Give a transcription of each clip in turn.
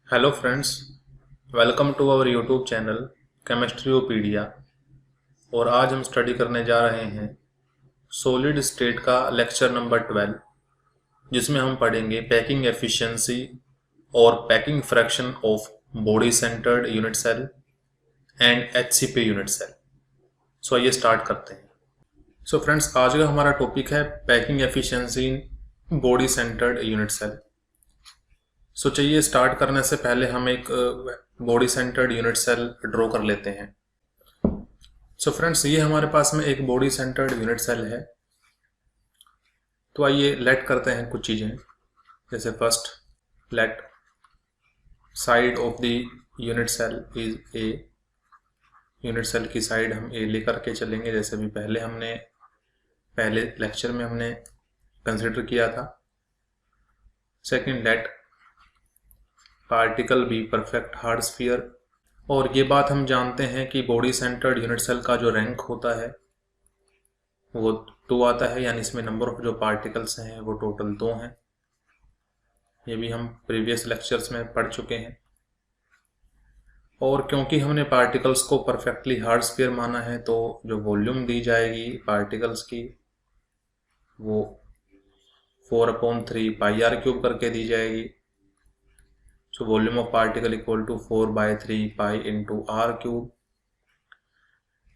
Hello friends, welcome to our YouTube channel Chemistriopedia. और आज हम स्टडी करने जा रहे हैं सॉलिड स्टेट का लेक्चर नंबर 12, जिसमें हम पढ़ेंगे पैकिंग एफिशिएंसी और packing fraction of body centred unit cell and HCP unit cell. So आइए स्टार्ट करते हैं। सो फ्रेंड्स, आज का हमारा टॉपिक है packing efficiency in body centred unit cell. So चलिए स्टार्ट करने से पहले हम एक body centred unit cell draw कर लेते हैं। सो फ्रेंड्स, ये हमारे पास में एक बॉडी सेंटर्ड यूनिट सेल है। तो आइए लेट करते हैं कुछ चीज़ें, जैसे first let side of the unit cell is A. Unit cell की साइड हम ए लेकर के चलेंगे, जैसे भी पहले लेक्चर में हमने कंसिडर किया था। Second, let particle be perfect hard sphere. और ये बात हम जानते हैं कि बॉडी सेंटर्ड यूनिट सेल का जो रैंक होता है वो 2 आता है, यानी इसमें नंबर ऑफ जो पार्टिकल्स हैं वो टोटल 2 हैं। ये भी हम प्रीवियस लेक्चर्स में पढ़ चुके हैं। और क्योंकि हमने पार्टिकल्स को परफेक्टली हार्ड स्फीयर माना है, तो जो वॉल्यूम दी जाएगी पार्टिकल्स की वो 4/3 पाई आर क्यूब करके दी जाएगी। So volume of particle equal to 4/3 pi into r cube.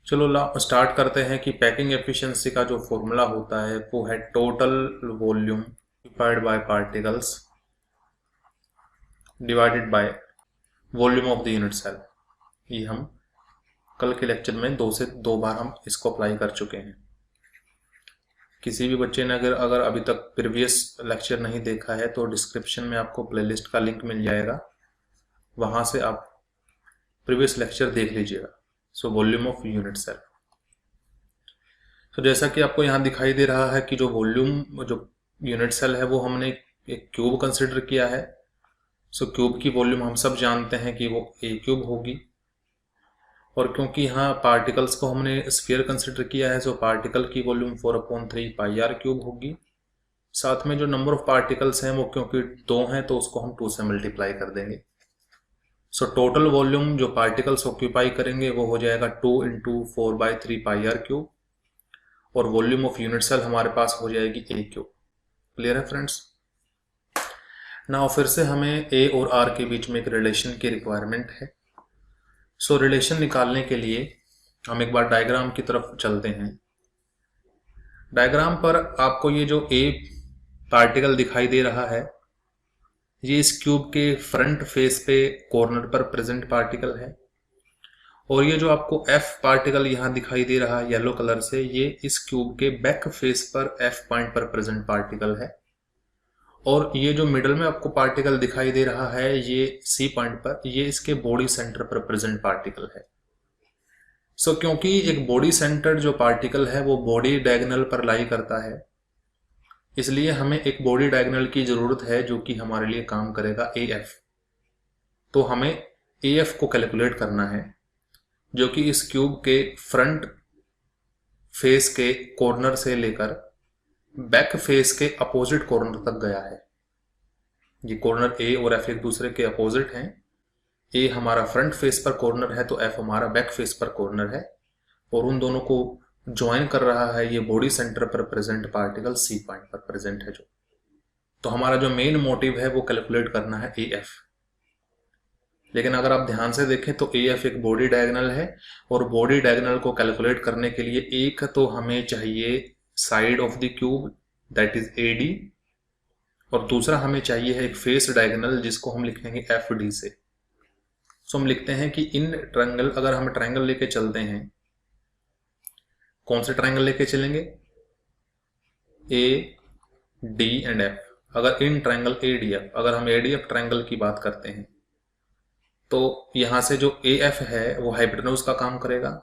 चलो स्टार्ट करते हैं कि पैकिंग एफिशिएंसी का जो फॉर्मूला होता है वो है total volume divide by particles divided by volume of the unit cell. ये हम कल के लेक्चर में 2 से 2 बार हम इसको अप्लाई कर चुके हैं। किसी भी बच्चे ने अगर अभी तक प्रीवियस लेक्चर नहीं देखा है तो डिस्क्रिप्शन में आपको प्लेलिस्ट का लिंक मिल जाएगा, वहां से आप प्रीवियस लेक्चर देख लीजिएगा। So volume of unit cell. तो जैसा कि आपको यहाँ दिखाई दे रहा है कि जो यूनिट सेल है वो हमने एक क्यूब कंसिडर किया है। सो क्यूब की वॉल्यूम हम सब जानते हैं कि वो ए क्यूब होगी। और क्योंकि यहाँ पार्टिकल्स को हमने स्फीयर कंसिडर किया है, सो पार्टिकल की वॉल्यूम 4/3 पाई आर क्यूब होगी। साथ में जो नंबर ऑफ पार्टिकल्स हैं वो क्योंकि 2 हैं तो उसको हम 2 से मल्टीप्लाई कर देंगे। सो टोटल वॉल्यूम जो पार्टिकल्स ऑक्यूपाई करेंगे वो हो जाएगा 2 × 4/3 पाई आर क्यूब। और वॉल्यूम ऑफ यूनिट सेल हमारे पास हो जाएगी ए क्यूब। क्लियर है फ्रेंड्स? नाउ फिर से हमें ए और आर के बीच में एक रिलेशन की रिक्वायरमेंट है। सो रिलेशन निकालने के लिए हम एक बार डायग्राम की तरफ चलते हैं। डायग्राम पर आपको ये जो ए पार्टिकल दिखाई दे रहा है, ये इस क्यूब के फ्रंट फेस पे कॉर्नर पर प्रेजेंट पार्टिकल है। और ये जो आपको एफ पार्टिकल यहाँ दिखाई दे रहा है येलो कलर से, ये इस क्यूब के बैक फेस पर एफ पॉइंट पर प्रेजेंट पार्टिकल है। और ये जो मिडल में आपको पार्टिकल दिखाई दे रहा है ये सी पॉइंट पर, ये इसके बॉडी सेंटर पर प्रेजेंट पार्टिकल है। सो क्योंकि एक बॉडी सेंटर जो पार्टिकल है वो बॉडी डायगोनल पर लाई करता है, इसलिए हमें एक बॉडी डायगोनल की जरूरत है जो कि हमारे लिए काम करेगा ए एफ। तो हमें ए एफ को कैलकुलेट करना है, जो कि इस क्यूब के फ्रंट फेस के कॉर्नर से लेकर बैक फेस के अपोजिट कॉर्नर तक गया है। ये कॉर्नर ए और एफ एक दूसरे के अपोजिट हैं। ए हमारा फ्रंट फेस पर कॉर्नर है तो एफ हमारा बैक फेस पर कॉर्नर है, और उन दोनों को ज्वाइन कर रहा है ये बॉडी सेंटर पर प्रेजेंट पार्टिकल सी पॉइंट पर प्रेजेंट है जो। तो हमारा जो मेन मोटिव है वो कैलकुलेट करना है ए एफ। लेकिन अगर आप ध्यान से देखें तो ए एफ एक बॉडी डायगोनल है, और बॉडी डायगोनल को कैलकुलेट करने के लिए एक तो हमें चाहिए side of the cube, that is A D, और दूसरा हमें चाहिए है एक फेस डायगोनल जिसको हम लिखेंगे एफ डी से। सो हम लिखते हैं कि इन ट्रायंगल, अगर हम ट्रायंगल लेके चलते हैं, कौन से ट्रायंगल लेके चलेंगे? A D and F. अगर इन ट्रायंगल ए डी एफ, अगर हम ए डी एफ ट्रायंगल की बात करते हैं तो यहां से जो ए एफ है वो हाइपोटेन्यूज का काम करेगा।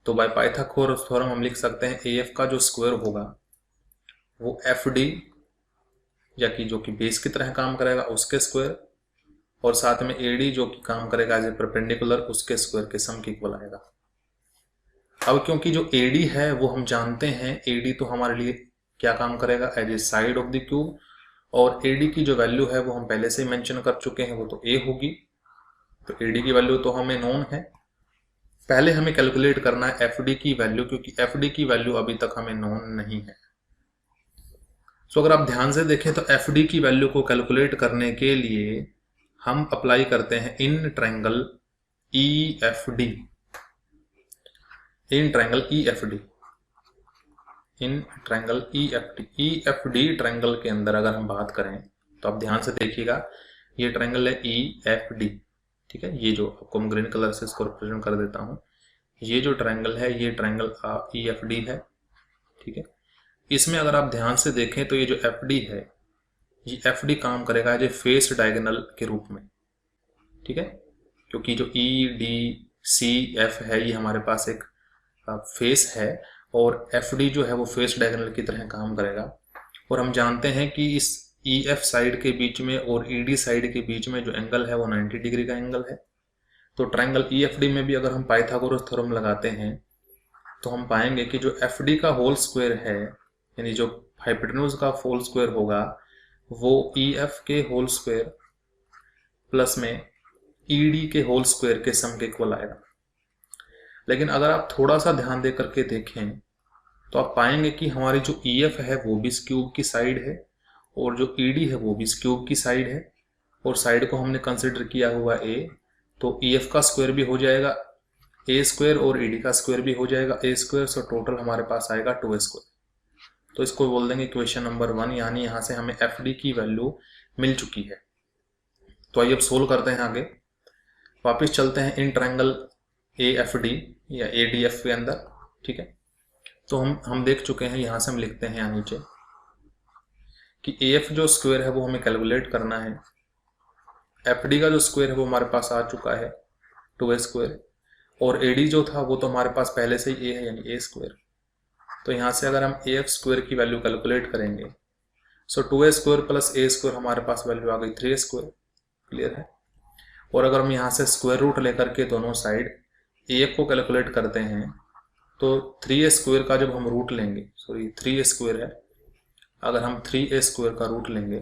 तो बाय पाइथागोरस थ्योरम हम लिख सकते हैं ए एफ का जो स्क्वायर होगा वो एफ डी, या कि जो कि बेस की तरह काम करेगा उसके स्क्वायर, और साथ में ए डी जो कि काम करेगा एज ए परपेंडिकुलर, उसके स्क्वायर के सम के इक्वल आएगा। अब क्योंकि जो ए डी है वो हम जानते हैं, ए डी तो हमारे लिए क्या काम करेगा? As a side of the cube, और AD की जो वैल्यू है वो हम पहले से ही मेंशन कर चुके हैं, वो तो A होगी। तो AD की वैल्यू तो हमें नोन है। पहले हमें कैलकुलेट करना है FD की वैल्यू, क्योंकि FD की वैल्यू अभी तक हमें नोन नहीं है। सो अगर आप ध्यान से देखें तो FD की वैल्यू को कैलकुलेट करने के लिए हम अप्लाई करते हैं in triangle EFD, in triangle EFD, in triangle EFD triangle के अंदर अगर हम बात करें तो आप ध्यान से देखिएगा, ये ट्रायंगल है EFD, ठीक है। ये जो आपको मैं ग्रीन कलर से इसको रिप्रेजेंट कर देता हूँ, ये जो ट्रायंगल है ये ट्रायंगल EFD है, ठीक है। इसमें अगर आप ध्यान से देखें तो ये जो FD है, ये FD काम करेगा एज ए फेस डायगोनल के रूप में, ठीक है, क्योंकि जो EDCF है ये हमारे पास एक फेस है और FD जो है वो फेस डायगोनल की तरह काम करेगा। और हम जानते हैं कि इस EF साइड के बीच में और ED साइड के बीच में जो एंगल है वो 90 डिग्री का एंगल है। तो ट्रायंगल EFD में भी अगर हम पाइथागोरस थ्योरम लगाते हैं तो हम पाएंगे कि जो FD का होल स्क्वायर है, यानी जो हाइपोटेन्यूज का होल स्क्वायर होगा, वो EF के होल स्क्वायर प्लस में ED के होल स्क्वायर के सम के इक्वल आएगा। लेकिन अगर आप थोड़ा सा ध्यान दे करके देखें तो आप पाएंगे कि हमारी जो EF है वो भी इस क्यूब की साइड है और जो ED है वो भी इस क्यूब की साइड है, और साइड को हमने कंसिडर किया हुआ A, तो EF का स्क्वायर भी हो जाएगा A स्क्वायर और ED का स्क्वायर भी हो जाएगा A स्क्वायर, सो टोटल हमारे पास आएगा 2A स्क्वायर। तो इसको बोल देंगे इक्वेशन नंबर 1, यानी यहाँ से हमें FD की वैल्यू मिल चुकी है। तो आइए अब सोल्व करते हैं आगे। वापस चलते हैं इन ट्रायंगल AFD या ADF के अंदर, ठीक है। तो हम देख चुके हैं, यहाँ से हम लिखते हैं यहाँ नीचे कि AF जो स्क्वायर है वो हमें कैलकुलेट करना है। FD का जो स्क्वायर है वो हमारे पास आ चुका है 2A स्क्वायर, और AD जो था वो तो हमारे पास पहले से ही A है, यानी A स्क्वायर। तो यहाँ से अगर हम AF स्क्वायर की वैल्यू कैलकुलेट करेंगे, सो 2A square plus A square हमारे पास वैल्यू आ गई 3A स्क्वायर, क्लियर है। और अगर हम यहाँ से स्क्वायर रूट लेकर के दोनों साइड AF को कैलकुलेट करते हैं तो 3A स्क्वायर का जब हम रूट लेंगे, सॉरी 3A स्क्वायर है, अगर हम 3A स्क्वायर का रूट लेंगे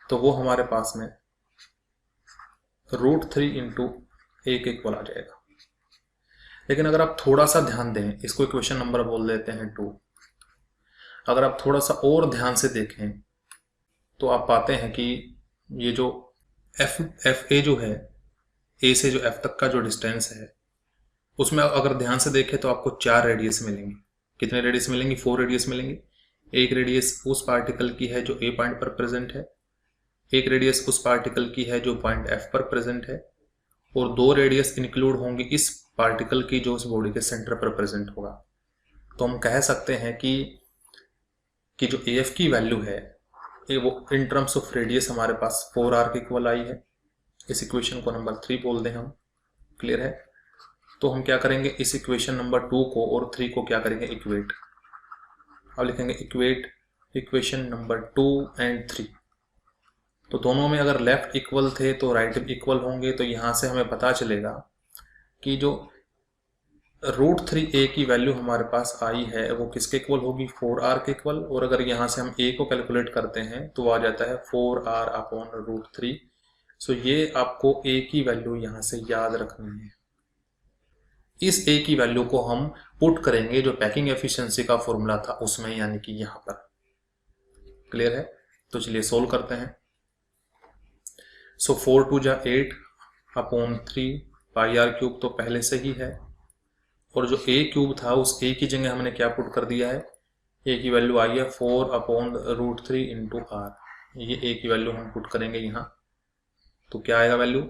तो वो हमारे पास में √3 इंटू A के इक्वल आ जाएगा। लेकिन अगर आप थोड़ा सा ध्यान दें, इसको इक्वेशन नंबर बोल देते हैं 2, अगर आप थोड़ा सा और ध्यान से देखें तो आप पाते हैं कि ये जो FA जो है, A से जो F तक का जो डिस्टेंस है, उसमें अगर ध्यान से देखें तो आपको 4 रेडियस मिलेंगे। कितने रेडियस मिलेंगे? 4 रेडियस मिलेंगे। एक रेडियस उस पार्टिकल की है जो A पॉइंट पर प्रेजेंट है, एक रेडियस उस पार्टिकल की है जो पॉइंट F पर प्रेजेंट है, और 2 रेडियस इंक्लूड होंगी इस पार्टिकल की जो उस बॉडी के सेंटर पर प्रेजेंट होगा। तो हम कह सकते हैं कि जो AF की वैल्यू है वो इन टर्म्स ऑफ रेडियस हमारे पास 4r के इक्वल आई है। इस इक्वेशन को नंबर 3 बोल दें हम, क्लियर है। तो हम क्या करेंगे, इस इक्वेशन नंबर 2 को और 3 को क्या करेंगे, इक्वेट। अब लिखेंगे इक्वेट इक्वेशन नंबर 2 एंड 3। तो दोनों में अगर लेफ्ट इक्वल थे तो राइट इक्वल होंगे। तो यहाँ से हमें पता चलेगा कि जो √3A की वैल्यू हमारे पास आई है वो किसके इक्वल होगी, 4r के इक्वल। और अगर यहाँ से हम A को कैलकुलेट करते हैं तो आ जाता है 4r अपॉन √3। सो ये आपको A की वैल्यू यहाँ से याद रखनी है। इस A की वैल्यू को हम पुट करेंगे जो पैकिंग एफिशिएंसी का फॉर्मूला था उसमें, यानी कि यहाँ पर, क्लियर है। तो चलिए सोल्व करते हैं। सो 4 2 जा 8 अपॉन 3 पाई r क्यूब तो पहले से ही है, और जो A क्यूब था उस A की जगह हमने क्या पुट कर दिया है, A की वैल्यू आई है 4 अपॉन √3 इंटू r। ये A की वैल्यू हम पुट करेंगे यहाँ, तो क्या आएगा वैल्यू,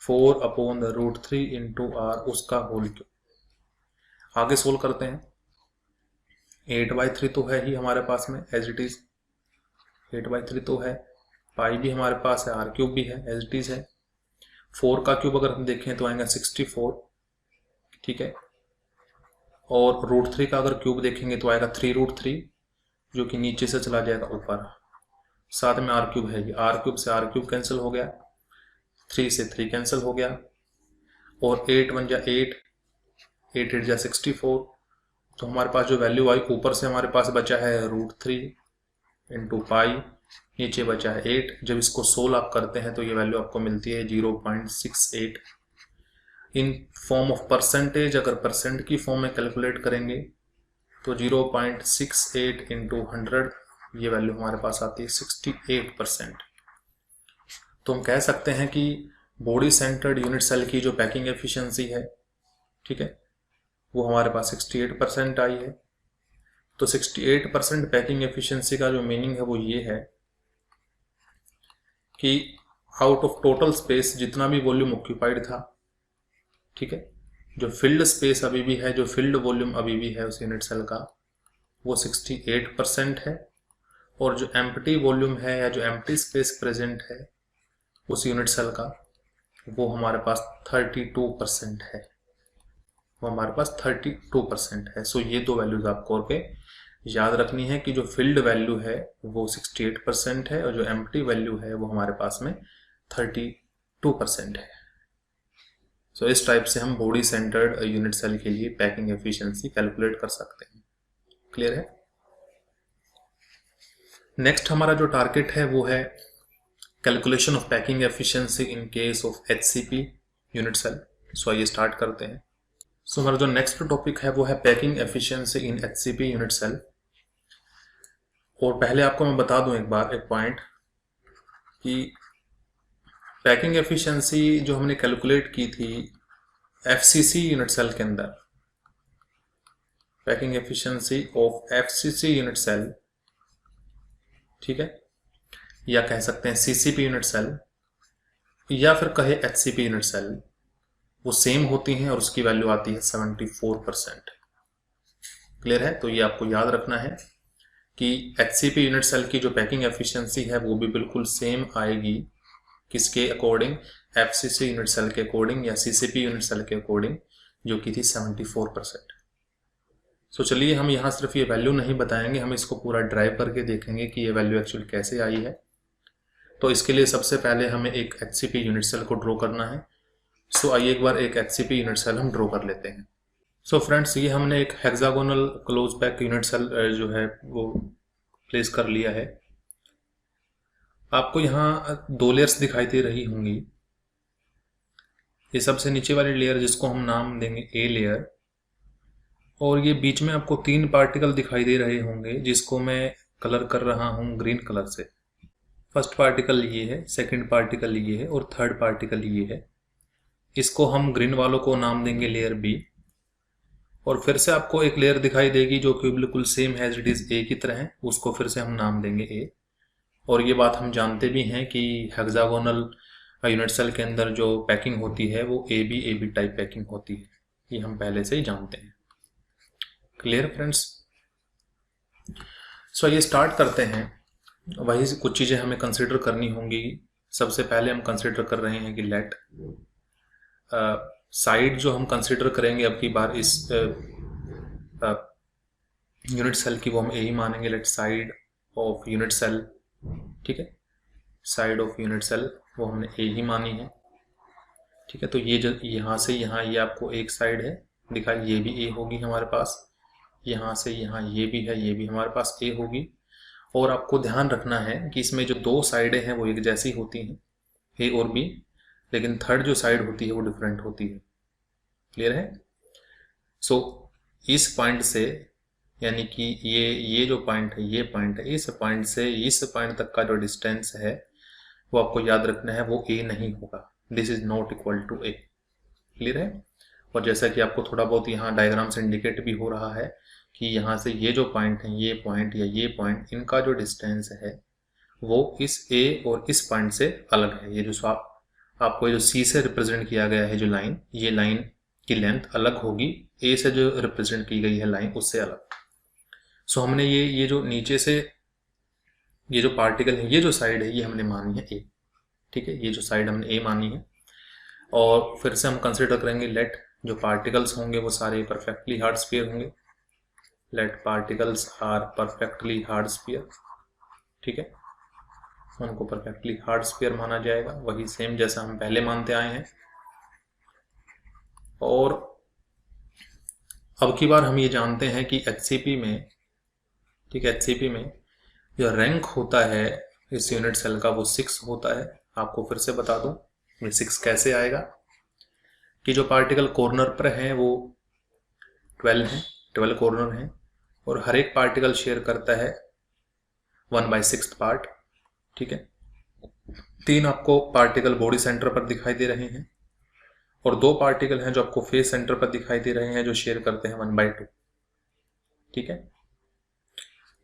4 अपॉन √3 इंटू r उसका होल क्यूब। आगे सोल्व करते हैं। 8/3 तो है ही हमारे पास में एज इट इज, 8/3 तो है, पाई भी हमारे पास है, r क्यूब भी है एज इट इज है। 4 का क्यूब अगर हम देखें तो आएगा 64, ठीक है। और √3 का अगर क्यूब देखेंगे तो आएगा 3√3, जो कि नीचे से चला जाएगा ऊपर। साथ में r क्यूब है, ये r क्यूब से r क्यूब कैंसिल हो गया, 3 से 3 कैंसिल हो गया, और 8 1 जा 8, 8 8 जा 64। तो हमारे पास जो वैल्यू आई ऊपर से हमारे पास बचा है √3 इंटू पाई, नीचे बचा है 8। जब इसको 16 आप करते हैं तो ये वैल्यू आपको मिलती है 0.68। इन फॉर्म ऑफ परसेंटेज अगर परसेंट की फॉर्म में कैलकुलेट करेंगे तो 0.68 इंटू 100, ये वैल्यू हमारे पास आती है 68%। तो हम कह सकते हैं कि बॉडी सेंटर्ड यूनिट सेल की जो पैकिंग एफिशिएंसी है, ठीक है, वो हमारे पास 68% आई है। तो 68% पैकिंग एफिशिएंसी का जो मीनिंग है वो ये है कि आउट ऑफ टोटल स्पेस जितना भी वॉल्यूम ऑक्यूपाइड था, ठीक है, जो फील्ड स्पेस अभी भी है, जो फील्ड वॉल्यूम अभी भी है उस यूनिट सेल का, वो 68% है। और जो एम्प्टी वॉल्यूम है या जो एम्प्टी स्पेस प्रेजेंट है उस यूनिट सेल का, वो हमारे पास 32% है। वो हमारे पास 32% है। सो ये दो वैल्यूज आपको और के याद रखनी है कि जो फील्ड वैल्यू है वो 68% है और जो एम्प्टी वैल्यू है वो हमारे पास में 32% है। सो इस टाइप से हम बॉडी सेंटर्ड यूनिट सेल के लिए पैकिंग एफिशिएंसी कैलकुलेट कर सकते हैं। क्लियर है? नेक्स्ट हमारा जो टारगेट है वो है calculation of packing efficiency in case of HCP unit cell. So आइए स्टार्ट करते हैं। सो हमारा जो नेक्स्ट टॉपिक है वो है पैकिंग एफिशिएंसी इन HCP यूनिट सेल। और पहले आपको मैं बता दूं एक बार एक पॉइंट कि पैकिंग एफिशिएंसी जो हमने कैलकुलेट की थी FCC यूनिट सेल के अंदर, packing efficiency of FCC unit cell, ठीक है, या कह सकते हैं CCP यूनिट सेल या फिर कहे HCP यूनिट सेल, वो सेम होती हैं और उसकी वैल्यू आती है 74%। क्लियर है? तो ये आपको याद रखना है कि HCP यूनिट सेल की जो पैकिंग एफिशिएंसी है वो भी बिल्कुल सेम आएगी, किसके अकॉर्डिंग? FCC यूनिट सेल के अकॉर्डिंग या CCP यूनिट सेल के अकॉर्डिंग, जो की थी 74%। सो चलिए हम यहाँ सिर्फ ये वैल्यू नहीं बताएंगे, हम इसको पूरा ड्राइव करके देखेंगे कि ये वैल्यू एक्चुअली कैसे आई है। तो इसके लिए सबसे पहले हमें एक HCP यूनिट सेल को ड्रॉ करना है। सो आइए एक बार एक HCP यूनिट सेल हम ड्रॉ कर लेते हैं। सो फ्रेंड्स, ये हमने एक hexagonal close pack unit cell जो है वो प्लेस कर लिया है। आपको यहाँ दो लेयर्स दिखाई दे रही होंगी। ये सबसे नीचे वाली लेयर जिसको हम नाम देंगे A लेयर, और ये बीच में आपको 3 पार्टिकल दिखाई दे रहे होंगे जिसको मैं कलर कर रहा हूँ ग्रीन कलर से। फर्स्ट पार्टिकल ये है, सेकंड पार्टिकल ये है और थर्ड पार्टिकल ये है। इसको हम ग्रीन वालों को नाम देंगे लेयर B। और फिर से आपको एक लेयर दिखाई देगी जो कि बिल्कुल सेम है एज इट इज A की तरह है, उसको फिर से हम नाम देंगे A। और ये बात हम जानते भी हैं कि हेक्सागोनल यूनिट सेल के अंदर जो पैकिंग होती है वो AB टाइप पैकिंग होती है, ये हम पहले से ही जानते हैं। Clear friends? सो ये स्टार्ट करते हैं। वही कुछ चीज़ें हमें कंसिडर करनी होंगी। सबसे पहले हम कंसिडर कर रहे हैं कि लेट साइड जो हम कंसिडर करेंगे अब की बार इस यूनिट सेल की वो हम A ही मानेंगे। Let side of unit cell, ठीक है, साइड ऑफ यूनिट सेल वो हमने A ही मानी है, ठीक है। तो ये जो यहाँ से यहाँ ये आपको एक साइड है दिखाई, ये भी A होगी हमारे पास। यहाँ से यहाँ ये भी है, ये भी हमारे पास A होगी। और आपको ध्यान रखना है कि इसमें जो दो साइडें हैं वो एक जैसी होती हैं, A और B, लेकिन थर्ड जो साइड होती है वो डिफरेंट होती है। क्लियर है? सो इस पॉइंट से, यानी कि ये जो पॉइंट है, ये पॉइंट है, इस पॉइंट से इस पॉइंट तक का जो डिस्टेंस है वो आपको याद रखना है, वो A नहीं होगा। This is not equal to A। Clear है? और जैसा कि आपको थोड़ा बहुत यहाँ डायग्राम से इंडिकेट भी हो रहा है कि यहाँ से ये जो पॉइंट है, ये पॉइंट या ये पॉइंट, इनका जो डिस्टेंस है वो इस A और इस पॉइंट से अलग है। ये जो आपको जो C से रिप्रेजेंट किया गया है जो लाइन, ये लाइन की लेंथ अलग होगी A से जो रिप्रेजेंट की गई है लाइन उससे अलग। सो हमने ये जो नीचे से ये जो पार्टिकल है, ये जो साइड है, ये हमने मानी है A, ठीक है, ये जो साइड हमने A मानी है। और फिर से हम कंसिडर करेंगे लेट जो पार्टिकल्स होंगे वो सारे परफेक्टली हार्ड स्फीयर होंगे। Let particles are perfectly hard sphere, ठीक है, उनको परफेक्टली हार्ड स्फीयर माना जाएगा, वही सेम जैसा हम पहले मानते आए हैं। और अब की बार हम ये जानते हैं कि HCP में, ठीक है, HCP में जो रैंक होता है इस यूनिट सेल का वो 6 होता है। आपको फिर से बता दूं ये 6 कैसे आएगा कि जो पार्टिकल कॉर्नर पर हैं वो 12 हैं, 12 कॉर्नर हैं और हर एक पार्टिकल शेयर करता है 1/6 पार्ट। ठीक है, 3 आपको पार्टिकल बॉडी सेंटर पर दिखाई दे रहे हैं और 2 पार्टिकल हैं जो आपको फेस सेंटर पर दिखाई दे रहे हैं जो शेयर करते हैं 1/2। ठीक है,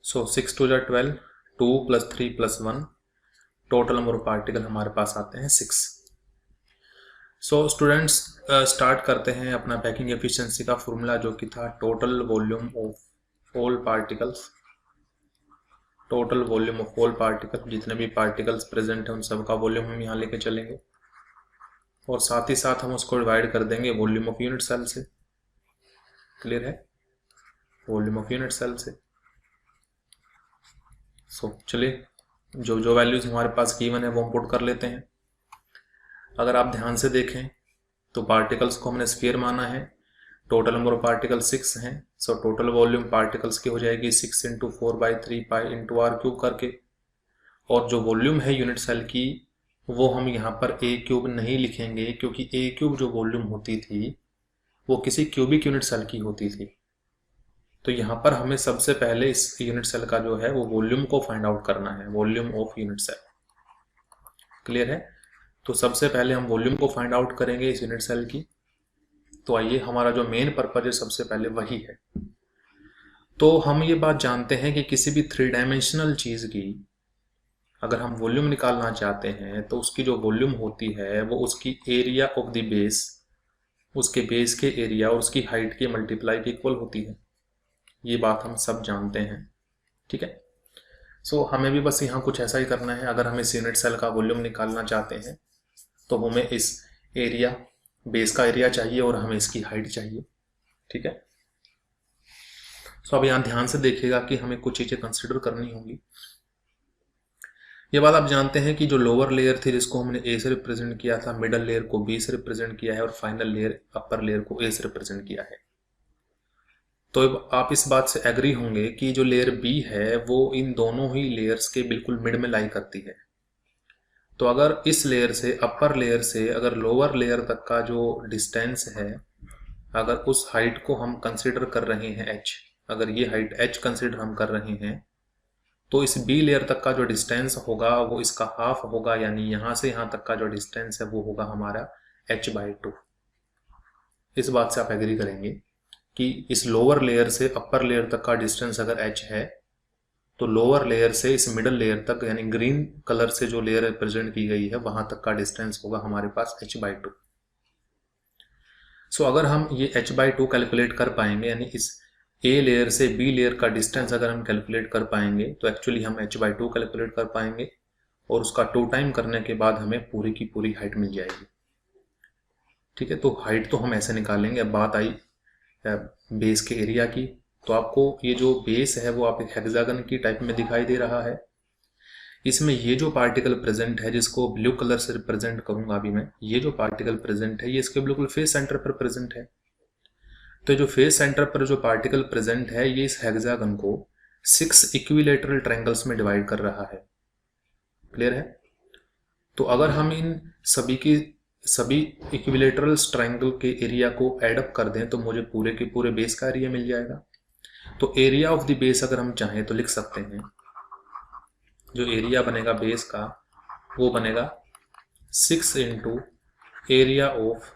सो 6 2 जा 12, 2 + 3 + 1, टोटल नंबर ऑफ पार्टिकल हमारे पास आते हैं 6। सो स्टूडेंट्स स्टार्ट करते हैं अपना पैकिंग एफिशिएंसी का फॉर्मूला जो कि था total volume of all particles. Total volume of all particle, जितने भी पार्टिकल्स प्रेजेंट हैं उन सब का वॉल्यूम हम यहाँ लेके चलेंगे और साथ ही साथ हम उसको डिवाइड कर देंगे वॉल्यूम ऑफ यूनिट सेल से। क्लियर है, वॉल्यूम ऑफ यूनिट सेल से। सो चलिए जो जो वैल्यूज हमारे पास गिवन है वो हम पुट कर लेते हैं। अगर आप ध्यान से देखें तो पार्टिकल्स को हमने स्फीयर माना है, टोटल नंबर ऑफ पार्टिकल 6 हैं। सो टोटल वॉल्यूम पार्टिकल्स की हो जाएगी 6 × 4/3 पाई × r³ करके, और जो वॉल्यूम है यूनिट सेल की वो हम यहाँ पर a³ नहीं लिखेंगे क्योंकि a³ जो वॉल्यूम होती थी वो किसी क्यूबिक यूनिट सेल की होती थी। तो यहाँ पर हमें सबसे पहले इस यूनिट सेल का जो है वो वॉल्यूम को फाइंड आउट करना है, volume of unit cell. Clear है, तो सबसे पहले हम वॉल्यूम को फाइंड आउट करेंगे इस यूनिट सेल की। तो आइए, हमारा जो मेन पर्पज है सबसे पहले वही है। तो हम ये बात जानते हैं कि किसी भी 3 डायमेंशनल चीज की अगर हम वॉल्यूम निकालना चाहते हैं तो उसकी जो वॉल्यूम होती है वो उसकी एरिया ऑफ द बेस, उसके बेस के एरिया और उसकी हाइट के मल्टीप्लाई के इक्वल होती है। ये बात हम सब जानते हैं। ठीक है, सो हमें भी बस यहाँ कुछ ऐसा ही करना है। अगर हम इस यूनिट सेल का वॉल्यूम निकालना चाहते हैं तो हमें इस एरिया, बेस का एरिया चाहिए और हमें इसकी हाइट चाहिए। ठीक है, सो अब यहाँ ध्यान से देखिएगा कि हमें कुछ चीजें कंसिडर करनी होंगी। ये बात आप जानते हैं कि जो लोअर लेयर थी जिसको हमने ए से रिप्रेजेंट किया था, मिडल लेयर को बी से रिप्रेजेंट किया है और फाइनल लेयर, अपर लेयर को ए से रिप्रेजेंट किया है। तो अब आप इस बात से एग्री होंगे कि जो लेयर बी है वो इन दोनों ही लेयर्स के बिल्कुल मिड में लाई करती है। तो अगर इस लेयर से, अपर लेयर से अगर लोअर लेयर तक का जो डिस्टेंस है, अगर उस हाइट को हम कंसिडर कर रहे हैं h, अगर ये हाइट h कंसिडर हम कर रहे हैं तो इस बी लेयर तक का जो डिस्टेंस होगा वो इसका हाफ होगा, यानी यहाँ से यहाँ तक का जो डिस्टेंस है वो होगा हमारा h/2। इस बात से आप एग्री करेंगे कि इस लोअर लेयर से अपर लेयर तक का डिस्टेंस अगर h है तो लोअर लेयर से इस मिडल लेयर तक, यानी ग्रीन कलर से जो लेयर रिप्रेजेंट की गई है वहां तक का डिस्टेंस होगा हमारे पास h/2। सो अगर हम ये h/2 कैलकुलेट कर पाएंगे, यानी इस ए लेयर से बी लेयर का डिस्टेंस अगर हम कैलकुलेट कर पाएंगे तो एक्चुअली हम h/2 कैलकुलेट कर पाएंगे और उसका 2 टाइम करने के बाद हमें पूरी की पूरी हाइट मिल जाएगी। ठीक है, तो हाइट तो हम ऐसे निकालेंगे। अब बात आई बेस के एरिया की, तो आपको ये जो बेस है वो आप एक हेक्सागन की टाइप में दिखाई दे रहा है। इसमें ये जो पार्टिकल प्रेजेंट है जिसको ब्लू कलर से रिप्रेजेंट करूंगा अभी मैं, ये जो पार्टिकल प्रेजेंट है ये इसके बिल्कुल फेस सेंटर पर प्रेजेंट है। तो जो फेस सेंटर पर जो पार्टिकल प्रेजेंट है ये इस हेक्सागन को 6 इक्विलेटरल ट्रायंगल्स में डिवाइड कर रहा है। क्लियर है, तो अगर हम इन सभी इक्विलेटरल ट्रायंगल के एरिया को एड अप कर दें तो मुझे पूरे के पूरे बेस का एरिया मिल जाएगा। तो एरिया ऑफ द बेस अगर हम चाहें तो लिख सकते हैं, जो एरिया बनेगा बेस का वो बनेगा 6 × एरिया ऑफ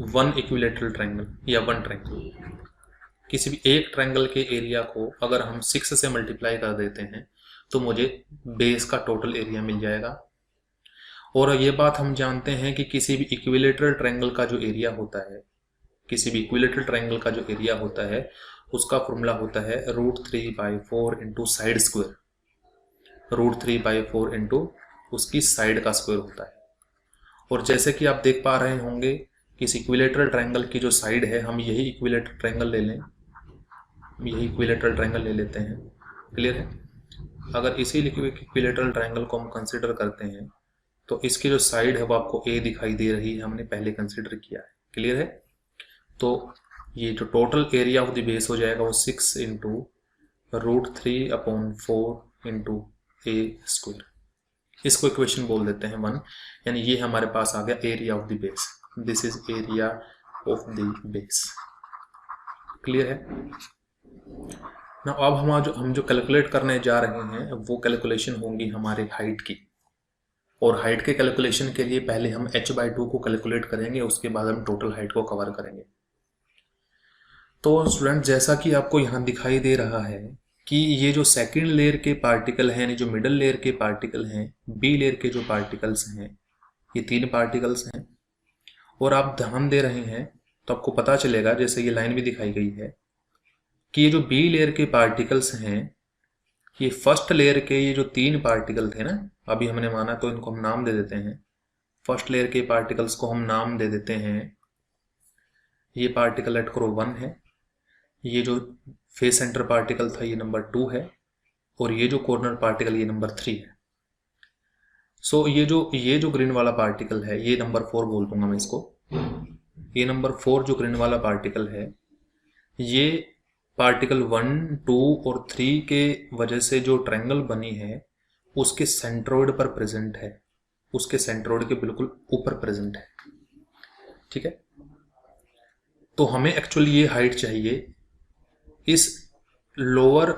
1 इक्विलेटरल ट्रायंगल या 1 ट्रायंगल। किसी भी एक ट्रायंगल के एरिया को अगर हम 6 से मल्टीप्लाई कर देते हैं तो मुझे बेस का टोटल एरिया मिल जाएगा। और ये बात हम जानते हैं कि किसी भी इक्विलेटरल ट्रायंगल का जो एरिया होता है, किसी भी इक्विलेटरल ट्रायंगल का जो एरिया होता है उसका फॉर्मूला होता है √3/4 × साइड स्क्वायर। √3/4 इंटू उसकी साइड का स्क्वायर होता है। और जैसे कि आप देख पा रहे होंगे कि इस इक्विलेटरल ट्रायंगल की जो साइड है, हम यही इक्विलेटरल ट्रायंगल ले लें, यही इक्विलेटरल ट्रायंगल ले लेते हैं। क्लियर है, अगर इसी इक्विलेटरल ट्रायंगल को हम कंसिडर करते हैं तो इसकी जो साइड है वो आपको ए दिखाई दे रही है, हमने पहले कंसिडर किया है। क्लियर है, तो ये जो total area of the base हो जाएगा वो 6 × √3/4 इंटू a²। इसको इक्वेशन बोल देते हैं 1, यानी ये हमारे पास आ गया area of the base. This is area of the base. Clear है ना। अब हम जो कैलकुलेट करने जा रहे हैं वो कैलकुलेशन होंगी हमारे हाइट की, और हाइट के कैलकुलेशन के लिए पहले हम h/2 को कैलकुलेट करेंगे, उसके बाद हम टोटल हाइट को कवर करेंगे। तो स्टूडेंट, जैसा कि आपको यहाँ दिखाई दे रहा है कि ये जो सेकंड लेयर के पार्टिकल हैं, यानी जो मिडल लेयर के पार्टिकल हैं, बी लेयर के जो पार्टिकल्स हैं, ये 3 पार्टिकल्स हैं। और आप ध्यान दे रहे हैं तो आपको पता चलेगा, जैसे ये लाइन भी दिखाई गई है, कि ये जो बी लेयर के पार्टिकल्स हैं, ये फर्स्ट लेयर के ये जो 3 पार्टिकल थे ना, अभी हमने माना तो इनको हम नाम दे देते हैं। फर्स्ट लेयर के पार्टिकल्स को हम नाम दे देते हैं, ये पार्टिकल लेट करो 1 है, ये जो फेस सेंटर पार्टिकल था ये नंबर 2 है, और ये जो कॉर्नर पार्टिकल ये नंबर 3 है। सो ये जो ग्रीन वाला पार्टिकल है ये नंबर 4 बोल दूंगा मैं इसको। ये नंबर 4 जो ग्रीन वाला पार्टिकल है, ये पार्टिकल 1, 2 और 3 के वजह से जो ट्रायंगल बनी है उसके सेंट्रोइड पर प्रेजेंट है, उसके सेंट्रोइड के बिल्कुल ऊपर प्रेजेंट है। ठीक है, तो हमें एक्चुअली ये हाइट चाहिए इस लोअर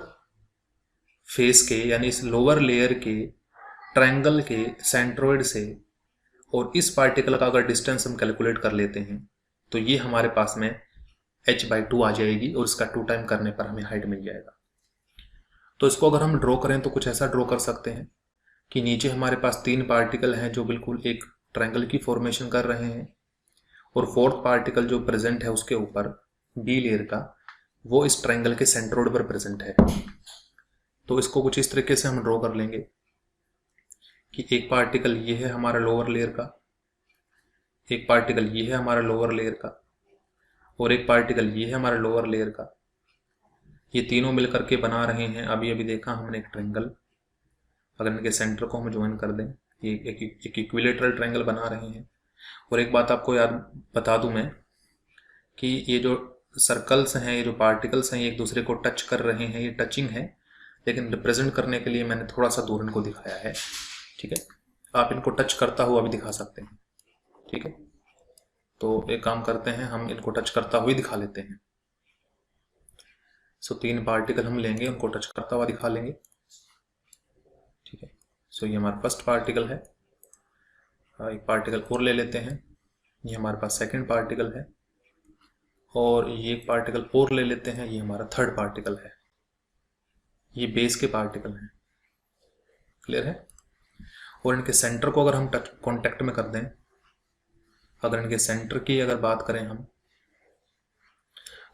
फेस के, यानी इस लोअर लेयर के ट्रायंगल के सेंट्रोइड से, और इस पार्टिकल का अगर डिस्टेंस हम कैलकुलेट कर लेते हैं तो ये हमारे पास में h/2 आ जाएगी, और इसका 2 टाइम करने पर हमें हाइट मिल जाएगा। तो इसको अगर हम ड्रॉ करें तो कुछ ऐसा ड्रॉ कर सकते हैं कि नीचे हमारे पास 3 पार्टिकल हैं जो बिल्कुल एक ट्रायंगल की फॉर्मेशन कर रहे हैं, और 4th पार्टिकल जो प्रेजेंट है उसके ऊपर बी लेयर का, वो इस ट्रायंगल के सेंट्रोइड पर प्रेजेंट है। तो इसको कुछ इस तरीके से हम ड्रॉ कर लेंगे कि एक पार्टिकल ये है हमारा लोअर लेयर का, एक पार्टिकल ये है हमारा लोअर लेयर का, और एक पार्टिकल ये है हमारा लोअर लेयर का। ये तीनों मिलकर के बना रहे हैं, अभी अभी देखा हमने, एक ट्रायंगल। अगर इनके सेंटर को हम ज्वाइन कर दें, ये एक इक्विलेटरल ट्रायंगल बना रहे हैं। और एक बात आपको याद बता दूं मैं कि ये जो सर्कल्स हैं, ये जो पार्टिकल्स हैं, ये एक दूसरे को टच कर रहे हैं, ये टचिंग है, लेकिन रिप्रेजेंट करने के लिए मैंने थोड़ा सा दूर इनको दिखाया है। ठीक है, आप इनको टच करता हुआ भी दिखा सकते हैं। ठीक है, तो एक काम करते हैं, हम इनको टच करता हुआ दिखा लेते हैं। सो 3 पार्टिकल हम लेंगे, उनको टच करता हुआ दिखा लेंगे। ठीक है, सो ये हमारा फर्स्ट पार्टिकल है। एक पार्टिकल और ले लेते हैं, ये हमारे पास सेकंड पार्टिकल है, और ये एक पार्टिकल और ले लेते हैं, ये हमारा थर्ड पार्टिकल है। ये बेस के पार्टिकल हैं। क्लियर है। और इनके सेंटर को अगर हम टच कांटेक्ट में कर दें, अगर इनके सेंटर की अगर बात करें हम,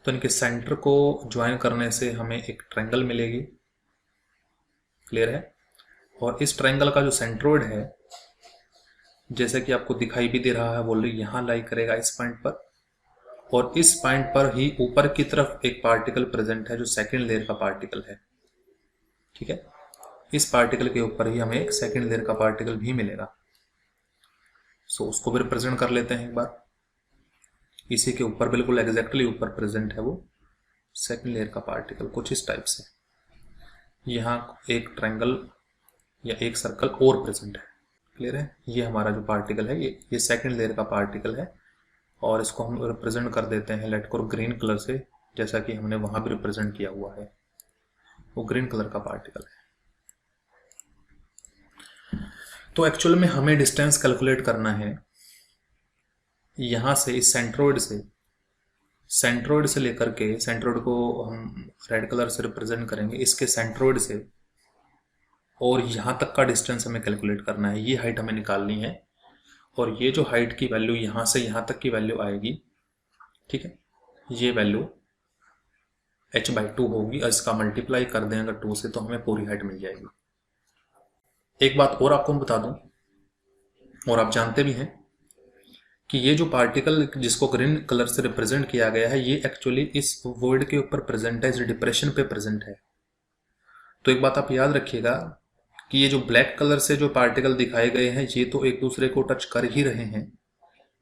तो इनके सेंटर को ज्वाइन करने से हमें एक ट्रायंगल मिलेगी। क्लियर है। और इस ट्रायंगल का जो सेंट्रोइड है, जैसे कि आपको दिखाई भी दे रहा है, वो यहाँ लाई करेगा इस पॉइंट पर, और इस पॉइंट पर ही ऊपर की तरफ एक पार्टिकल प्रेजेंट है जो सेकंड लेयर का पार्टिकल है। ठीक है, इस पार्टिकल के ऊपर ही हमें एक सेकंड लेयर का पार्टिकल भी मिलेगा। सो उसको भी रिप्रेजेंट कर लेते हैं एक बार। इसी के ऊपर बिल्कुल एग्जैक्टली ऊपर प्रेजेंट है वो सेकंड लेयर का पार्टिकल, कुछ इस टाइप से। यहाँ एक ट्रायंगल या एक सर्कल और प्रेजेंट है। क्लियर है। ये हमारा जो पार्टिकल है ये सेकंड लेयर का पार्टिकल है, और इसको हम रिप्रेजेंट कर देते हैं लेट को ग्रीन कलर से, जैसा कि हमने वहां भी रिप्रेजेंट किया हुआ है। वो ग्रीन कलर का पार्टिकल है। तो एक्चुअल में हमें डिस्टेंस कैलकुलेट करना है यहां से, इस सेंट्रोइड से लेकर के, सेंट्रोइड को हम रेड कलर से रिप्रेजेंट करेंगे, इसके सेंट्रोइड से और यहां तक का डिस्टेंस हमें कैलकुलेट करना है। ये हाइट हमें निकालनी है, और ये जो हाइट की वैल्यू यहां से यहां तक की वैल्यू आएगी। ठीक है, ये वैल्यू h/2 होगी, और इसका मल्टीप्लाई कर दें अगर 2 से, तो हमें पूरी हाइट मिल जाएगी। एक बात और आपको मैं बता दूं, और आप जानते भी हैं कि ये जो पार्टिकल जिसको ग्रीन कलर से रिप्रेजेंट किया गया है, ये एक्चुअली इस वॉइड के ऊपर प्रेजेंट है, इस डिप्रेशन पे प्रेजेंट है। तो एक बात आप याद रखिएगा कि ये जो ब्लैक कलर से जो पार्टिकल दिखाए गए हैं, ये तो एक दूसरे को टच कर ही रहे हैं।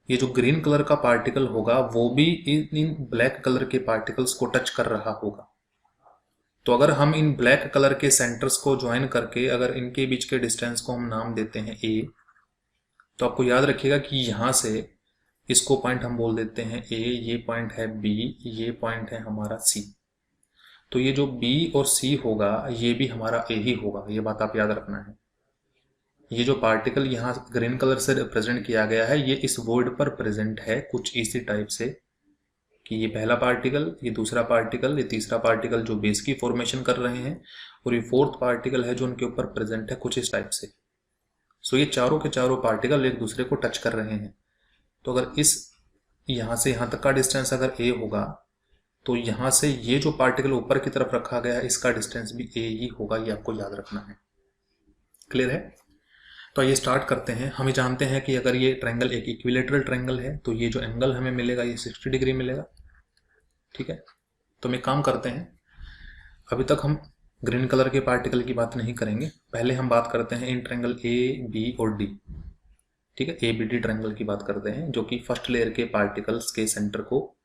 ये जो ग्रीन कलर का पार्टिकल होगा वो भी इन ब्लैक कलर के पार्टिकल्स को टच कर रहा होगा। तो अगर हम इन ब्लैक कलर के सेंटर्स को ज्वाइन करके अगर इनके बीच के डिस्टेंस को हम नाम देते हैं ए, तो आपको याद रखिएगा कि यहाँ से इसको पॉइंट हम बोल देते हैं ए, ये पॉइंट है बी, ये पॉइंट है हमारा सी। तो ये जो बी और सी होगा ये भी हमारा ए ही होगा, ये बात आप याद रखना है। ये जो पार्टिकल यहाँ ग्रीन कलर से रिप्रेजेंट किया गया है ये इस वॉइड पर प्रेजेंट है कुछ इसी टाइप से कि ये पहला पार्टिकल, ये दूसरा पार्टिकल, ये तीसरा पार्टिकल जो बेस की फॉर्मेशन कर रहे हैं, और ये फोर्थ पार्टिकल है जो उनके ऊपर प्रेजेंट है कुछ इस टाइप से। सो ये चारों के चारों पार्टिकल एक दूसरे को टच कर रहे हैं। तो अगर इस यहाँ से यहाँ तक का डिस्टेंस अगर ए होगा तो यहाँ से ये जो पार्टिकल ऊपर की तरफ रखा गया है इसका डिस्टेंस भी ए ही होगा, ये आपको याद रखना है। क्लियर है? तो ये स्टार्ट करते हैं। हमें जानते हैं कि अगर ये ट्रायंगल एक इक्विलेटरल ट्रायंगल है तो ये जो एंगल हमें मिलेगा ये 60 डिग्री मिलेगा। ठीक है, तो हम काम करते हैं। अभी तक हम ग्रीन कलर के पार्टिकल की बात नहीं करेंगे, पहले हम बात करते हैं इन ट्रायंगल ए, बी और डी। ठीक है, ए बी डी ट्रायंगल की बात करते हैं जो कि फर्स्ट लेयर के पार्टिकल्स के सेंटर को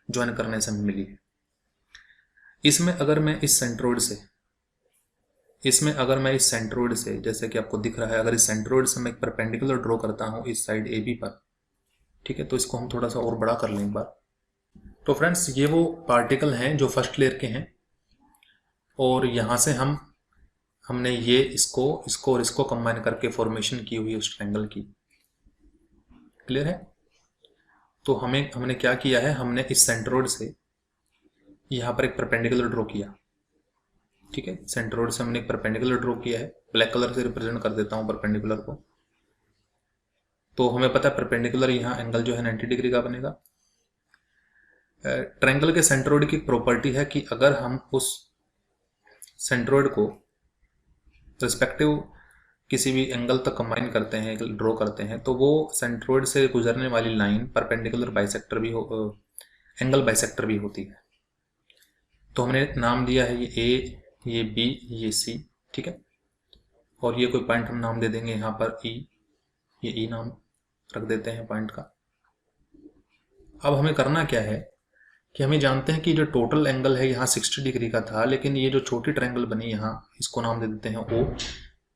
ज्वाइन करने से मिली है। इसमें अगर मैं इस सेंट्रोइड से जैसे कि आपको दिख रहा है, अगर इस सेंट्रोइड से मैं एक परपेंडिकुलर ड्रॉ करता हूं इस साइड ए बी पर, ठीक है, तो इसको हम थोड़ा सा और बड़ा कर लें एक बार। तो फ्रेंड्स ये वो पार्टिकल हैं जो फर्स्ट लेयर के हैं और यहाँ से हमने ये इसको और इसको कंबाइन करके फॉर्मेशन की हुई है उस ट्रायंगल की। क्लियर है? तो हमने क्या किया है, हमने इस सेंट्रोइड से यहाँ पर एक परपेंडिकुलर ड्रॉ किया। ठीक है, सेंट्रोइड से हमने एक परपेंडिकुलर ड्रॉ किया है, ब्लैक कलर से रिप्रेजेंट कर देता हूँ परपेंडिकुलर को। तो हमें पता है परपेंडिकुलर यहाँ एंगल जो है 90 डिग्री का बनेगा। ट्रायंगल के सेंट्रोइड की प्रॉपर्टी है कि अगर हम उस सेंट्रोइड को रिस्पेक्टिव किसी भी एंगल तक कंबाइन करते हैं, ड्रॉ करते हैं, तो वो सेंट्रोइड से गुजरने वाली लाइन परपेंडिकुलर बाइसेक्टर भी एंगल बाइसेक्टर भी होती है। तो हमने नाम दिया है ये ए, ये बी, ये सी। ठीक है, और ये कोई पॉइंट हम नाम दे देंगे यहाँ पर ई, ये ई नाम रख देते हैं पॉइंट का। अब हमें करना क्या है कि हमें जानते हैं कि जो टोटल एंगल है यहाँ 60 डिग्री का था, लेकिन ये जो छोटी ट्रायंगल बनी यहाँ इसको नाम दे देते हैं ओ,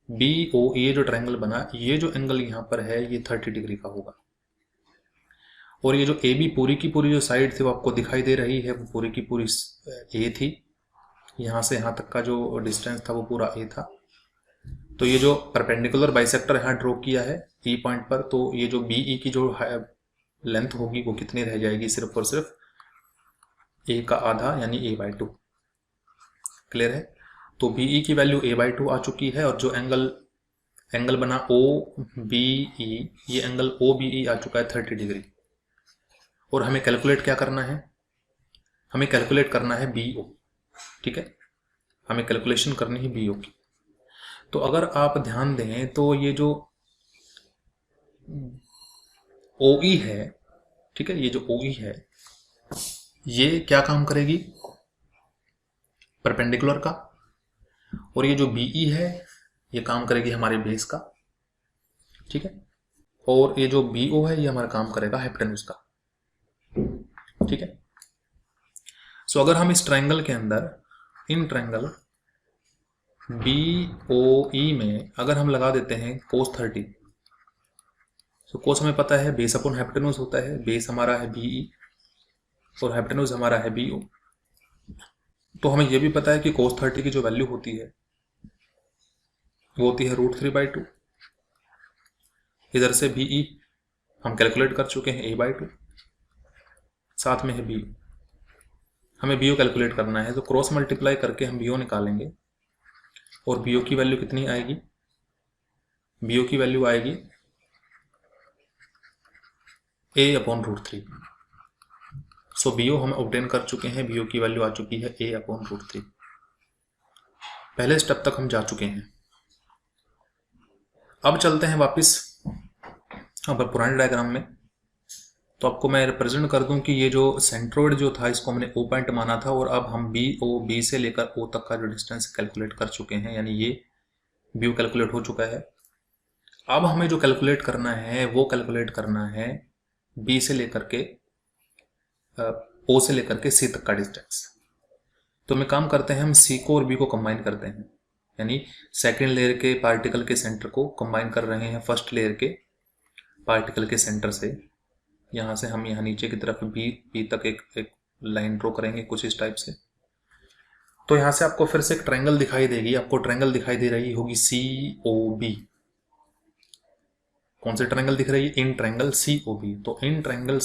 बी ओ, ये जो ट्रायंगल बना ये जो एंगल यहाँ पर है ये 30 डिग्री का होगा। और ये जो ए बी पूरी की पूरी जो साइड थी वो आपको दिखाई दे रही है, वो पूरी की पूरी ए थी, यहाँ से यहाँ तक का जो डिस्टेंस था वो पूरा ए था। तो ये जो परपेंडिकुलर बाइसेक्टर यहाँ ड्रॉ किया है ई पॉइंट पर, तो ये जो बी ई की जो लेंथ होगी वो कितनी रह जाएगी, सिर्फ और सिर्फ ए का आधा यानी a/2। क्लियर है? तो बी ई की वैल्यू a/2 आ चुकी है और जो एंगल बना ओ बी ई, ये एंगल ओ बी ई आ चुका है 30 डिग्री। और हमें कैलकुलेट क्या करना है, हमें कैलकुलेट करना है बी ओ। ठीक है, हमें कैलकुलेशन करनी है बी ओ की। तो अगर आप ध्यान दें तो ये जो ओ ई है, ठीक है, ये जो ओ ई है ये क्या काम करेगी, परपेंडिकुलर का, और ये जो बीई है ये काम करेगी हमारे बेस का। ठीक है, और ये जो बीओ है ये हमारा काम करेगा हाइपोटेन्यूज का। ठीक है, सो अगर हम इस ट्रायंगल के अंदर इन ट्रायंगल BOE में अगर हम लगा देते हैं cos 30, तो cos हमें पता है बेस अपॉन हाइपोटेन्यूज होता है, बेस हमारा है BE और हाइपोटेन्यूज हमारा है BO। तो हमें यह भी पता है कि cos 30 की जो वैल्यू होती है वो होती है √3/2। इधर से BE हम कैलकुलेट कर चुके हैं a/2, साथ में है BO। हमें BO कैलकुलेट करना है, तो क्रॉस मल्टीप्लाई करके हम BO निकालेंगे और BO की वैल्यू कितनी आएगी, BO की वैल्यू आएगी a/√3। सो BO हम ऑब्टेन कर चुके हैं, BO की वैल्यू आ चुकी है a/√3। पहले स्टेप तक हम जा चुके हैं। अब चलते हैं वापस पुराने डायग्राम में। तो आपको मैं रिप्रेजेंट कर दूं कि ये जो सेंट्रोइड जो था इसको हमने O पॉइंट माना था, और अब हम B से लेकर O तक का जो डिस्टेंस कैलकुलेट कर चुके हैं, यानी ये BO कैलकुलेट हो चुका है। अब हमें जो कैलकुलेट करना है वो कैलकुलेट करना है B से लेकर के O से लेकर के C तक का डिस्टेंस। तो मैं काम करते हैं, हम सी को और बी को कंबाइन करते हैं, यानी सेकेंड लेयर के पार्टिकल के सेंटर को कंबाइन कर रहे हैं फर्स्ट लेयर के पार्टिकल के सेंटर से। यहाँ से हम यहाँ नीचे की तरफ बी तक एक लाइन ड्रॉ करेंगे कुछ इस टाइप से। तो यहाँ से आपको फिर से एक ट्रायंगल दिखाई देगी, आपको ट्रायंगल दिखाई दे रही होगी COB। कौन सी ट्रायंगल दिख रही है? In triangle COB। तो इन ट्रायंगल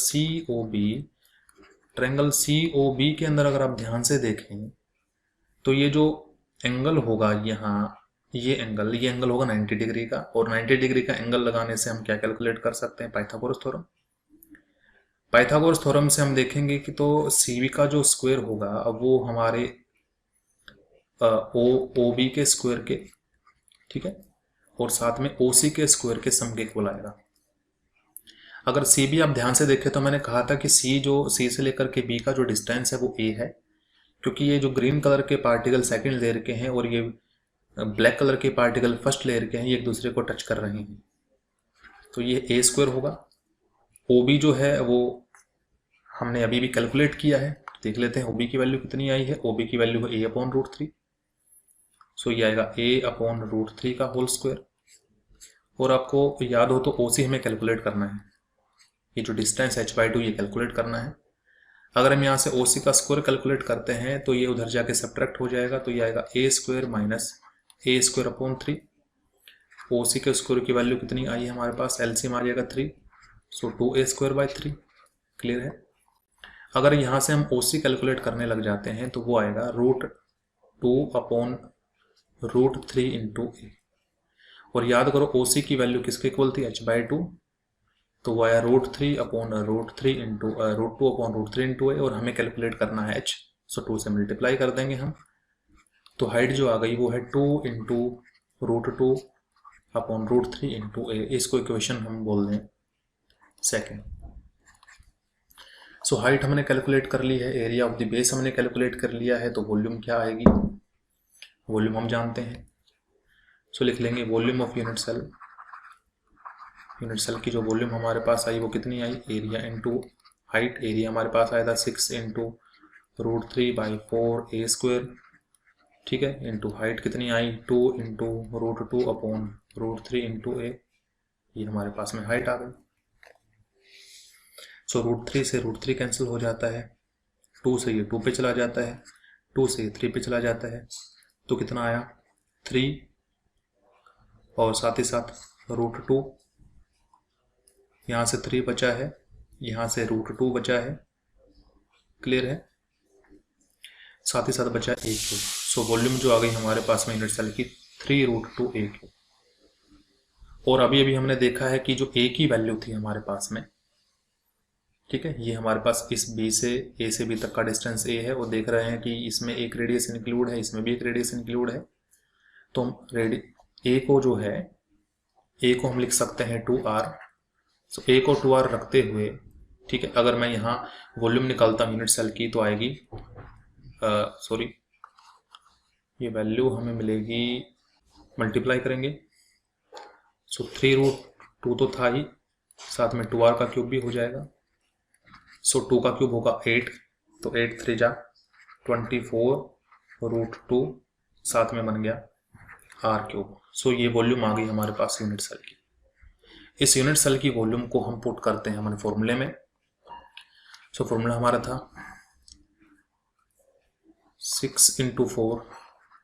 COB के अंदर अगर आप ध्यान से देखें तो ये जो एंगल होगा यहाँ, ये एंगल होगा 90 डिग्री का, और 90 डिग्री का एंगल लगाने से हम क्या कैलकुलेट कर सकते हैं? Pythagoras theorem. पाइथागोरस थ्योरम से हम देखेंगे कि तो CV का जो स्क्वायर होगा वो हमारे OB के स्क्वायर के, ठीक है, और साथ में OC के स्क्वायर के सम के इक्वल आएगा। अगर CB आप ध्यान से देखें तो मैंने कहा था कि C से लेकर के B का जो डिस्टेंस है वो A है, क्योंकि ये जो ग्रीन कलर के पार्टिकल सेकंड लेयर के हैं और ये ब्लैक कलर के पार्टिकल फर्स्ट लेयर के हैं, ये एक दूसरे को टच कर रहे हैं, तो ये A स्क्वायर होगा। OB जो है वो हमने अभी भी कैलकुलेट किया है, देख लेते हैं OB की वैल्यू कितनी आई है। OB की वैल्यू है A/√3, सो ये आएगा A/√3 का होल स्क्वायर। और आपको याद हो तो OC हमें कैलकुलेट करना है, ये जो डिस्टेंस h/2 ये कैलकुलेट करना है। अगर हम यहाँ से OC का स्क्वायर कैलकुलेट करते हैं तो ये उधर जाके सब्ट्रैक्ट हो जाएगा, तो ये आएगा A² - A²/3। OC के स्क्वायर की वैल्यू कितनी आई है हमारे पास? एलसीएम आ जाएगा 3, सो 2A²/3। क्लियर है? अगर यहाँ से हम OC कैलकुलेट करने लग जाते हैं तो वो आएगा √2/√3 इंटू A। और याद करो OC की वैल्यू किसके इक्वल थी? h/2, तो वो आया √3/√3 इंटू √2/√3 इंटू A, और हमें कैलकुलेट करना है h, सो 2 से मल्टीप्लाई कर देंगे हम। तो हाइट जो आ गई वो है 2 इंटू √2/√3 इंटू A। इसको इक्वेशन हम बोल दें सेकेंड। सो हाइट हमने कैलकुलेट कर ली है, एरिया ऑफ द बेस हमने कैलकुलेट कर लिया है, तो वॉल्यूम क्या आएगी? वॉल्यूम हम जानते हैं, सो लिख लेंगे volume of unit cell. Unit cell की जो वॉल्यूम हमारे पास आई वो कितनी आई? Area into height. एरिया हमारे पास आया था 6 इंटू √3/4A², ठीक है, इंटू हाइट कितनी आई? 2 इंटू √2/√3 इंटू A। ये हमारे पास में हाइट आ गई। सो √3 से √3 कैंसिल हो जाता है, 2 से ये 2 पे चला जाता है, 2 से 3 पे चला जाता है, तो कितना आया? 3, और साथ ही साथ √2, यहाँ से 3 बचा है, यहाँ से √2 बचा है। क्लियर है? साथ ही साथ बचा A क्यूब। सो वॉल्यूम जो आ गई हमारे पास में यूनिट सेल की 3√2A क्यूब। और अभी अभी हमने देखा है कि जो A की वैल्यू थी हमारे पास में, ठीक है, ये हमारे पास इस B से A से B तक का डिस्टेंस A है, और देख रहे हैं कि इसमें एक रेडियस इंक्लूड है, इसमें भी एक रेडियस इंक्लूड है। तो हम A को जो है, A को हम लिख सकते हैं 2R। सो A को 2R रखते हुए, ठीक है, अगर मैं यहाँ वॉल्यूम निकालता हूँ यूनिट सेल की तो आएगी, सॉरी, ये वैल्यू हमें मिलेगी, मल्टीप्लाई करेंगे, सो 3√2 तो था ही, साथ में 2R का क्यूब भी हो जाएगा। सो 2 का क्यूब होगा 8, तो 8 3 जा 24√2, साथ में बन गया R क्यूब। सो ये वॉल्यूम आ गई हमारे पास यूनिट सेल की। इस यूनिट सेल की वॉल्यूम को हम पुट करते हैं हमारे फॉर्मूले में। सो फॉर्मूला हमारा था 6 into 4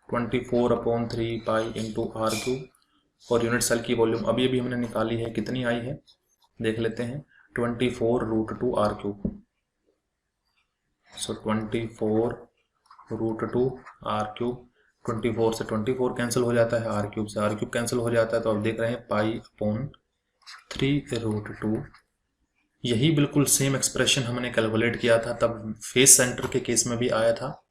24/3 pi into R cube, और यूनिट सेल की वॉल्यूम अभी अभी हमने निकाली है, कितनी आई है देख लेते हैं, 24√2 R क्यूब। सो 24√2 R क्यूब, 24 से 24 कैंसिल हो जाता है, R क्यूब से R क्यूब कैंसिल हो जाता है, तो आप देख रहे हैं π/3√2। यही बिल्कुल सेम एक्सप्रेशन हमने कैलकुलेट किया था, तब फेस सेंटर के केस में भी आया था।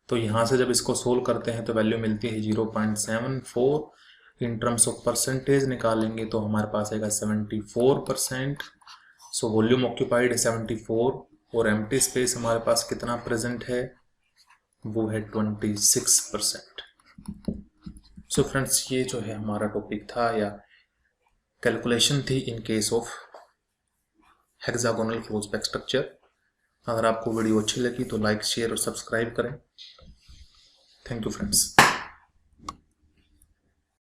तो यहाँ से जब इसको सोल्व करते हैं तो वैल्यू मिलती है 0.74। इन टर्म्स ऑफ परसेंटेज निकालेंगे तो हमारे पास आएगा 74%। सो वॉल्यूम ऑक्यूपाइड है 74, और एम्प्टी स्पेस हमारे पास कितना प्रेजेंट है? वो है 26%। सो फ्रेंड्स, ये जो है हमारा टॉपिक था, या कैलकुलेशन थी इन case of hexagonal close pack structure. अगर आपको वीडियो अच्छी लगी तो लाइक, शेयर और सब्सक्राइब करें। Thank you friends.